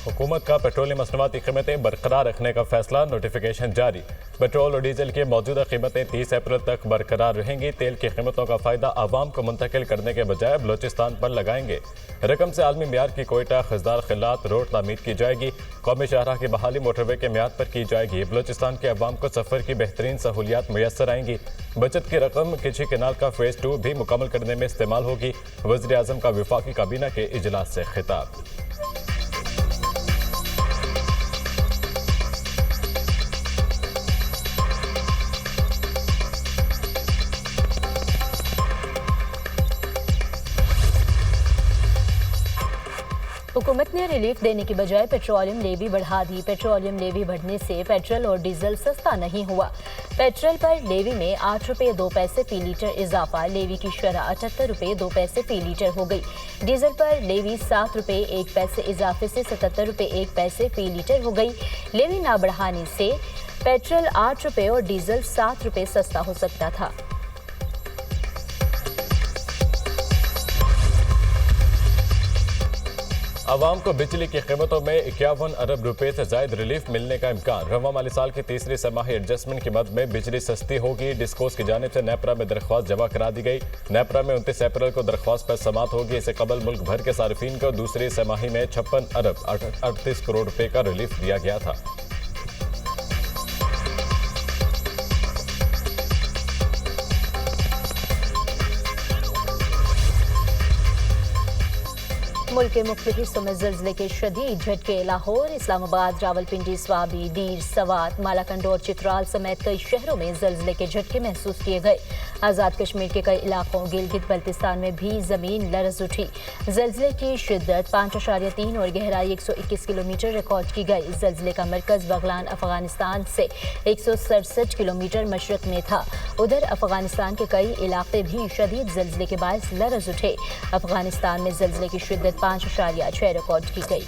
हुकूमत का पेट्रोलियम मसनूआती कीमतें बरकरार रखने का फैसला, नोटिफिकेशन जारी। पेट्रोल और डीजल की मौजूदा कीमतें 30 अप्रैल तक बरकरार रहेंगी। तेल की कीमतों का फायदा आवाम को मुंतकिल करने के बजाय बलोचिस्तान पर लगाएंगे। रकम से आलमी म्यार की कोयटा खजदार खिलात रोड तामीर की जाएगी। कौमी शाहराह की बहाली मोटरवे के म्याद पर की जाएगी। बलोचिस्तान के अवाम को सफर की बेहतरीन सहूलियात मुयसर आएंगी। बचत की रकम किची कैनाल का फेज 2 भी मुकम्मल करने में इस्तेमाल होगी। वज़ीर आज़म का वफाकी काबीना के इजलास से खिताब। हुकूमत ने रिलीफ देने की बजाय पेट्रोलियम लेवी बढ़ा दी। पेट्रोलियम लेवी बढ़ने से पेट्रोल और डीजल सस्ता नहीं हुआ। पेट्रोल पर लेवी में 8 रुपये 2 पैसे फी लीटर इजाफा, लेवी की शरह 78 रुपये 2 पैसे फी लीटर हो गई। डीजल पर लेवी 7 रुपये 1 पैसे इजाफे से 77 रुपये 1 पैसे फी लीटर हो गई। लेवी ना बढ़ाने से पेट्रोल 8 रुपये और डीजल 7 रुपये सस्ता हो सकता था। आवाम को बिजली की कीमतों में 51 अरब रुपए से जायद रिलीफ मिलने का इम्कान। रवा माली साल की तीसरी समाही एडजस्टमेंट की मद में बिजली सस्ती होगी। डिस्कोस की जानिब से नेपरा में दरख्वास्त जमा करा दी गई। नेपरा में 29 अप्रैल को दरख्वास्त पर समात होगी। इससे कबल मुल्क भर के सार्फिन को दूसरी समाही में 56 अरब 38 करोड़ रुपए का रिलीफ दिया गया था। मुल्क के मुख्तलिफ हिस्सों में ज़िलज़ले के शदीद झटके। लाहौर, इस्लामाबाद, रावलपिंडी, स्वाबी, डीर, सवात, मालाकंडोर, चित्राल समेत कई शहरों में ज़िलज़ले के झटके महसूस किए गए। आज़ाद कश्मीर के कई इलाकों गिलगित बल्तिस्तान में भी ज़मीन लरज़ उठी। ज़िलज़ले की शिद्दत 5.3 और गहराई 121 किलोमीटर रिकॉर्ड की गई। ज़िलज़ले का मरकज़ बगलान अफगानिस्तान से 167 किलोमीटर मशरक़ में था। उधर अफगानिस्तान के कई इलाके भी शदीद ज़िलज़ले के बायस लरज़ उठे। अफगानिस्तान में ज़िलज़ले की शिद्दत 5.6 रिकॉर्ड की गई।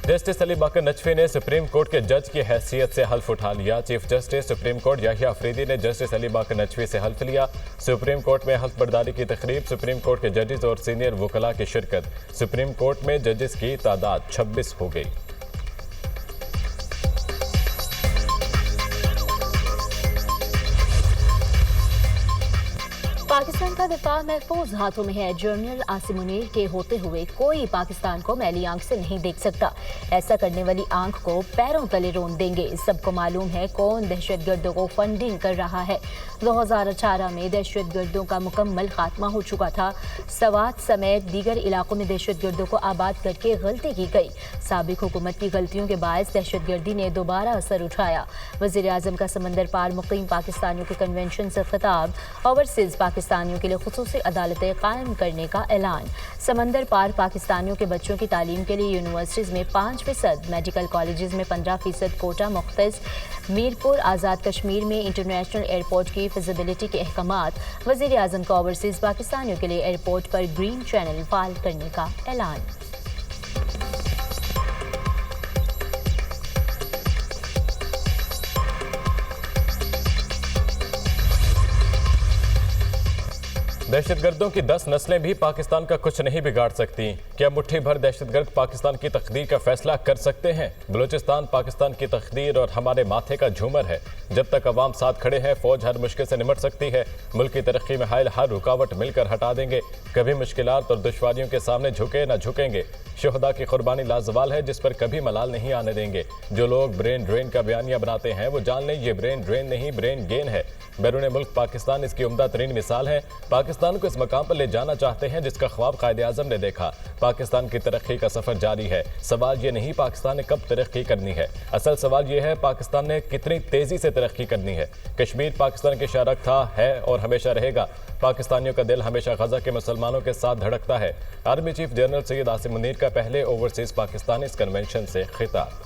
जस्टिस अली बाकर नचवी ने सुप्रीम कोर्ट के जज की हैसियत से हल्फ उठा लिया। Chief justice supreme court Yahya Afridi ने जस्टिस अली बाकर नचवी से हल्फ लिया। सुप्रीम कोर्ट में हल्फ बर्दारी की तकरीब, सुप्रीम कोर्ट के जजेस और सीनियर वकला की शिरकत। सुप्रीम कोर्ट में जजेस की तादाद 26 हो गई। पाकिस्तान का दिफा महफूज हाथों में है। जनरल आसिम मुनीर के होते हुए कोई पाकिस्तान को मैली आंख से नहीं देख सकता। ऐसा करने वाली आंख को पैरों तले रोन देंगे। सबको मालूम है कौन दहशतगर्दों को फंडिंग कर रहा है। 2018 में दहशतगर्दों का मुकम्मल खात्मा हो चुका था। सवात समेत दीगर इलाकों में दहशतगर्दों को आबाद करके गलती की गई। साबिक हुकूमत की गलतियों के बायस दहशतगर्दी ने दोबारा असर उठाया। वज़ीर आज़म का समंदर पार मुकीम पाकिस्तानियों के कन्वेंशन से खिताब। ओवरसीज पाकिस्तानियों के लिए खुसूसी अदालतें कायम करने का ऐलान। समंदर पार पाकिस्तानियों के बच्चों की तालीम के लिए यूनिवर्सिटीज़ में 5%, मेडिकल कॉलेजेस में 15% कोटा मुख्तस। मीरपुर आज़ाद कश्मीर में इंटरनेशनल एयरपोर्ट की फिजिबिलिटी के अहकामात। वज़ीर आज़म का ओवरसीज पाकिस्तानियों के लिए एयरपोर्ट पर ग्रीन चैनल फाल करने का ऐलान। दहशतगर्दों की 10 नस्लें भी पाकिस्तान का कुछ नहीं बिगाड़ सकती। क्या मुट्ठी भर दहशतगर्द पाकिस्तान की तकदीर का फैसला कर सकते हैं? बलूचिस्तान पाकिस्तान की तकदीर और हमारे माथे का झूमर है। जब तक अवाम साथ खड़े हैं, फौज हर मुश्किल से निमट सकती है। मुल्क की तरक्की में हायल हर रुकावट मिलकर हटा देंगे। कभी मुश्किलात और दुश्वारियों के सामने झुके न झुकेंगे। शोहदा की कुर्बानी लाजवाल है, जिस पर कभी मलाल नहीं आने देंगे। जो लोग ब्रेन ड्रेन का बयानिया बनाते हैं, वो जान लें ये ब्रेन ड्रेन नहीं, ब्रेन गेन है। बैरून मुल्क पाकिस्तान इसकी उम्दा तरीन मिसाल है। पाकिस्तान को इस मकाम पर ले जाना चाहते हैं जिसका ख्वाब कायदे आज़म ने देखा। पाकिस्तान की तरक्की का सफर जारी है। सवाल ये नहीं पाकिस्तान ने कब तरक्की करनी है, असल सवाल ये है पाकिस्तान ने कितनी तेजी से तरक्की करनी है। कश्मीर पाकिस्तान की शारक था, है और हमेशा रहेगा। पाकिस्तानियों का दिल हमेशा गजा के मुसलमानों के साथ धड़कता है। Army chief general Syed Asim Munir का पहले ओवरसीज पाकिस्तान इस कन्वेंशन से खिताब।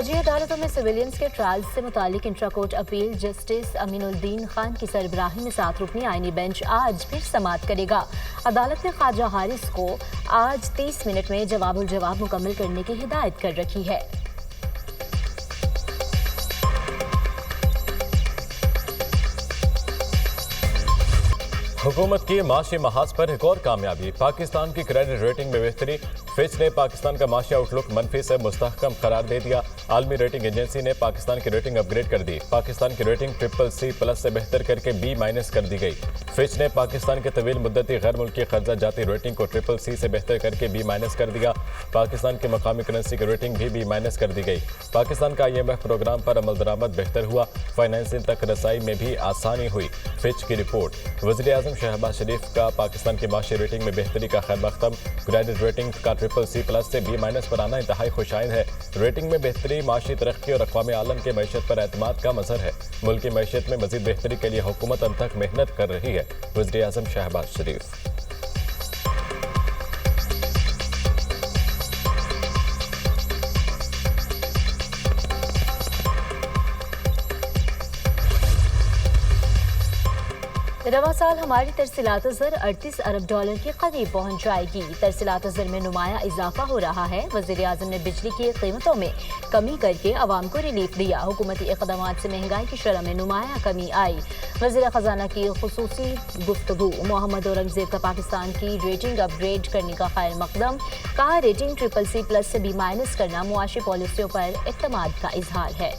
फौजी अदालतों में सिविलियंस के ट्रायल्स से मुतालिक intra court appeal justice Aminuddin Khan की सरबराही में 7 रुकनी आईनी बेंच आज फिर समाअत करेगा। अदालत ने ख्वाजा हारिस को आज 30 मिनट में जवाबुल जवाब मुकम्मल करने की हिदायत कर रखी है। हुकूमत की माशी महाज पर एक और कामयाबी, पाकिस्तान की क्रेडिट रेटिंग में बेहतरी। फिच ने पाकिस्तान का माशी आउटलुक मनफी से मुस्तहकम करार दे दिया। आलमी रेटिंग एजेंसी ने पाकिस्तान की रेटिंग अपग्रेड कर दी। पाकिस्तान की रेटिंग CCC+ से बेहतर करके B- कर दी गई। फिच ने पाकिस्तान के तवील मुद्दती गैर मुल्की कर्जा जाती रेटिंग को CCC से बेहतर करके B- कर दिया। पाकिस्तान की मकामी करेंसी की रेटिंग भी B- कर दी गई। पाकिस्तान का IMF प्रोग्राम पर अमल दरामद बेहतर हुआ। फाइनेंसिंग तक रसाई में भी आसानी हुई। फिच की रिपोर्ट। वज़ीर-ए-आज़म शहबाज शरीफ का पाकिस्तान की माशी रेटिंग में बेहतरी का खैर मकदम। क्रेडिट रेटिंग का CCC+ से B- पर आना इंतहाई खुशाइन है। रेटिंग में बेहतरी माशी तरक्की और अक़वाम आलम के मैशत पर एतमाद का मज़हर है। मुल्क की मैशत में मज़ीद बेहतरी के लिए हुकूमत अंतक मेहनत कर रही है। वज़ीर-ए-आज़म शहबाज शरीफ। रवा साल हमारी तरसीलात ज़र 38 अरब डॉलर के करीब पहुंच जाएगी। तरसीलात ज़र में नुमाया इजाफा हो रहा है। वज़ीर-ए-आज़म ने बिजली की कीमतों में कमी करके अवाम को रिलीफ दिया। हुकूमती इक़दामात से महंगाई की शरह में नुमाया कमी आई। वज़ीर ख़जाना की खुसूसी गुफ्तगू। मोहम्मद औरंगज़ेब का पाकिस्तान की रेटिंग अपग्रेड करने का खैर मकदम। कहा रेटिंग CCC+ से B- करना मुआशी पॉलिसियों पर इत्मीनान का इजहार है।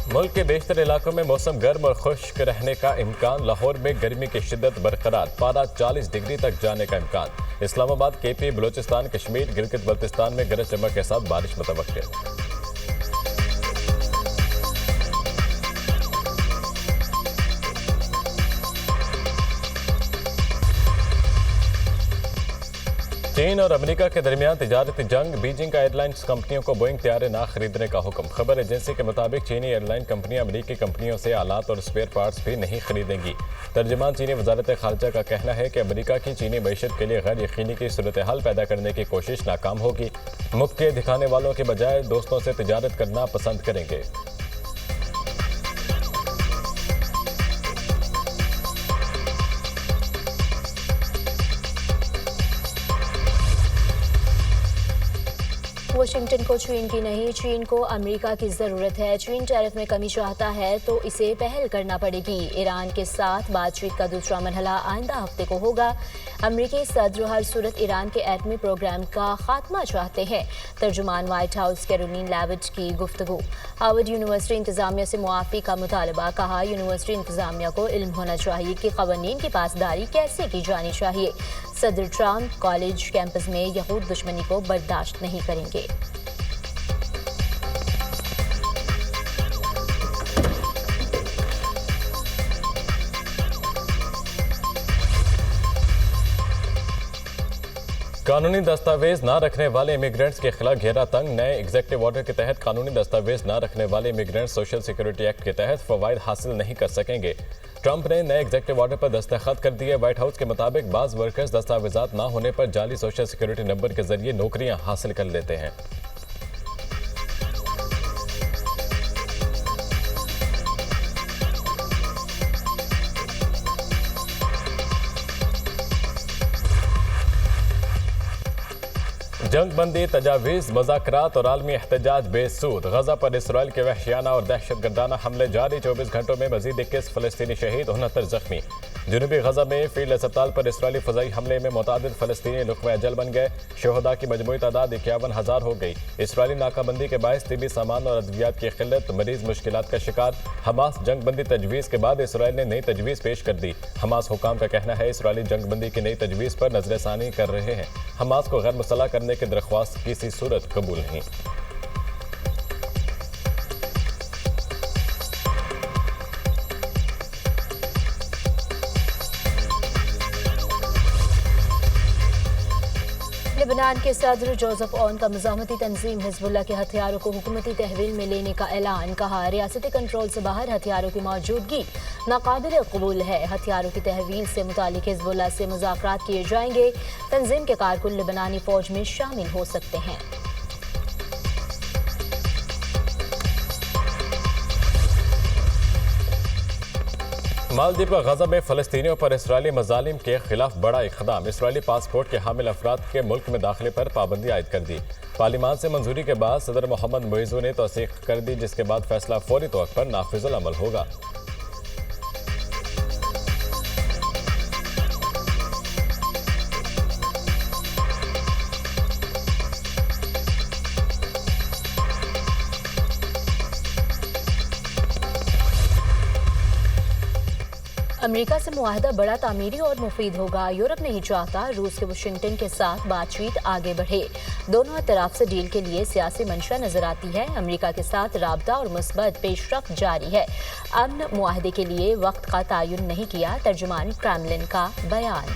मुल्क के बेशतर इलाकों में मौसम गर्म और खुश्क रहने का इम्कान। लाहौर में गर्मी की शिद्दत बरकरार, पारा 40 डिग्री तक जाने का इम्कान। इस्लामाबाद, KP, बलूचिस्तान, कश्मीर, गिलगित बल्तिस्तान में गरज चमक के साथ बारिश मुतवक्किल। चीन और अमेरिका के दरमियान तिजारती जंग। बीजिंग का एयरलाइंस कंपनियों को बोइंग तैयारे ना खरीदने का हुक्म। खबर एजेंसी के मुताबिक चीनी एयरलाइन कंपनियां अमेरिकी कंपनियों से आलात और स्पेयर पार्ट्स भी नहीं खरीदेंगी। तर्जुमान चीनी वजारत खारजा का कहना है कि अमेरिका की चीनी मईशत के लिए गैर यकीनी की सूरत हाल पैदा करने की कोशिश नाकाम होगी। मुक्के दिखाने वालों के बजाय दोस्तों से तिजारत करना पसंद करेंगे। वाशिंगटन को चीन की नहीं, चीन को अमेरिका की जरूरत है। चीन टैरिफ में कमी चाहता है तो इसे पहल करना पड़ेगी। ईरान के साथ बातचीत का दूसरा मरहला आइंदा हफ्ते को होगा। अमेरिकी सदर हर सूरत ईरान के एटमी प्रोग्राम का खात्मा चाहते हैं। तर्जुमान व्हाइट हाउस कैरोलिन लेविट की गुफ्तगू। हार्वर्ड यूनिवर्सिटी इंतजामिया से मुआफ़ी का मुतालबा। कहा यूनिवर्सिटी इंतजामिया को इल्म होना चाहिए कि क़वानीन की पासदारी कैसे की जानी चाहिए। सदर ट्रंप कॉलेज कैंपस में यहूद दुश्मनी को बर्दाश्त नहीं करेंगे। कानूनी दस्तावेज न रखने वाले इमिग्रेंट्स के खिलाफ घेरा तंग। नए एग्जीक्यूटिव ऑर्डर के तहत कानूनी दस्तावेज न रखने वाले इमिग्रेंट्स सोशल सिक्योरिटी एक्ट के तहत फवायद हासिल नहीं कर सकेंगे। ट्रंप ने नए एग्जीक्यूटिव ऑर्डर पर दस्तखत कर दिए। व्हाइट हाउस के मुताबिक बाज़ वर्कर्स दस्तावेजात न होने पर जाली सोशल सिक्योरिटी नंबर के जरिए नौकरियां हासिल कर लेते हैं। जंगबंदी, तजावीज़, मुज़ाकरात और आलमी एहतजाज बेसूद। गजा पर इसराइल के वहशियाना और दहशतगर्दाना हमले जारी। 24 घंटों में मजीद 21 फ़लस्तीनी शहीद, 69 जख्मी। जनूबी गजा में फील्ड अस्पताल पर इसराइली फ़ज़ाई हमले में मुतादिद फ़लस्तीनी लुक़्मा अजल बन गए। शोहदा की मजमूई तादाद 51,000 हो गई। इसराइली नाकाबंदी के बायस तिबी सामान और अद्वियात की किल्लत, मरीज मुश्किलात का शिकार। हमास जंगबंदी तजवीज़ के बाद इसराइल ने नई तजवीज़ पेश कर दी। हमास हुकाम का कहना है इसराइली जंगबंदी की नई तजवीज़ पर नजरसानी कर रहे हैं। हमास को गैर मुसल्लह करने की दरख्वास्त किसी सूरत कबूल नहीं। लेबनान के सदर जोसेफ ऑन का मज़ाहमती तंजीम हिजबुल्लाह के हथियारों को हुकूमती तहवील में लेने का ऐलान। कहा, रियासती कंट्रोल से बाहर हथियारों की मौजूदगी नाकाबिल कबूल है। हथियारों की तहवील से मुतालिक हिजबुल्लाह से मुज़ाकरात किए जाएंगे। तंजीम के कारकुन लेबनानी फौज में शामिल हो सकते हैं। मालदीव का गजा में फ़लस्तीनियों पर इसराइली मजालिम के खिलाफ बड़ा इक़दाम। इसराइली पासपोर्ट के हामिल अफराद के मुल्क में दाखिले पर पाबंदी आयद कर दी। पार्लिमान से मंजूरी के बाद सदर मोहम्मद मुइज़ू ने तौसीक कर दी, जिसके बाद फैसला फौरी तौर पर नाफिजुल अमल होगा। अमेरिका से मुआहदा बड़ा तामीरी और मुफीद होगा। यूरोप नहीं चाहता रूस के वाशिंगटन के साथ बातचीत आगे बढ़े। दोनों तरफ से डील के लिए सियासी मंशा नजर आती है। अमेरिका के साथ राबता और मुस्बत पेशरफ्त जारी है। अमन मुआहदे के लिए वक्त का तयन नहीं किया, तर्जुमान क्रेमलिन का बयान।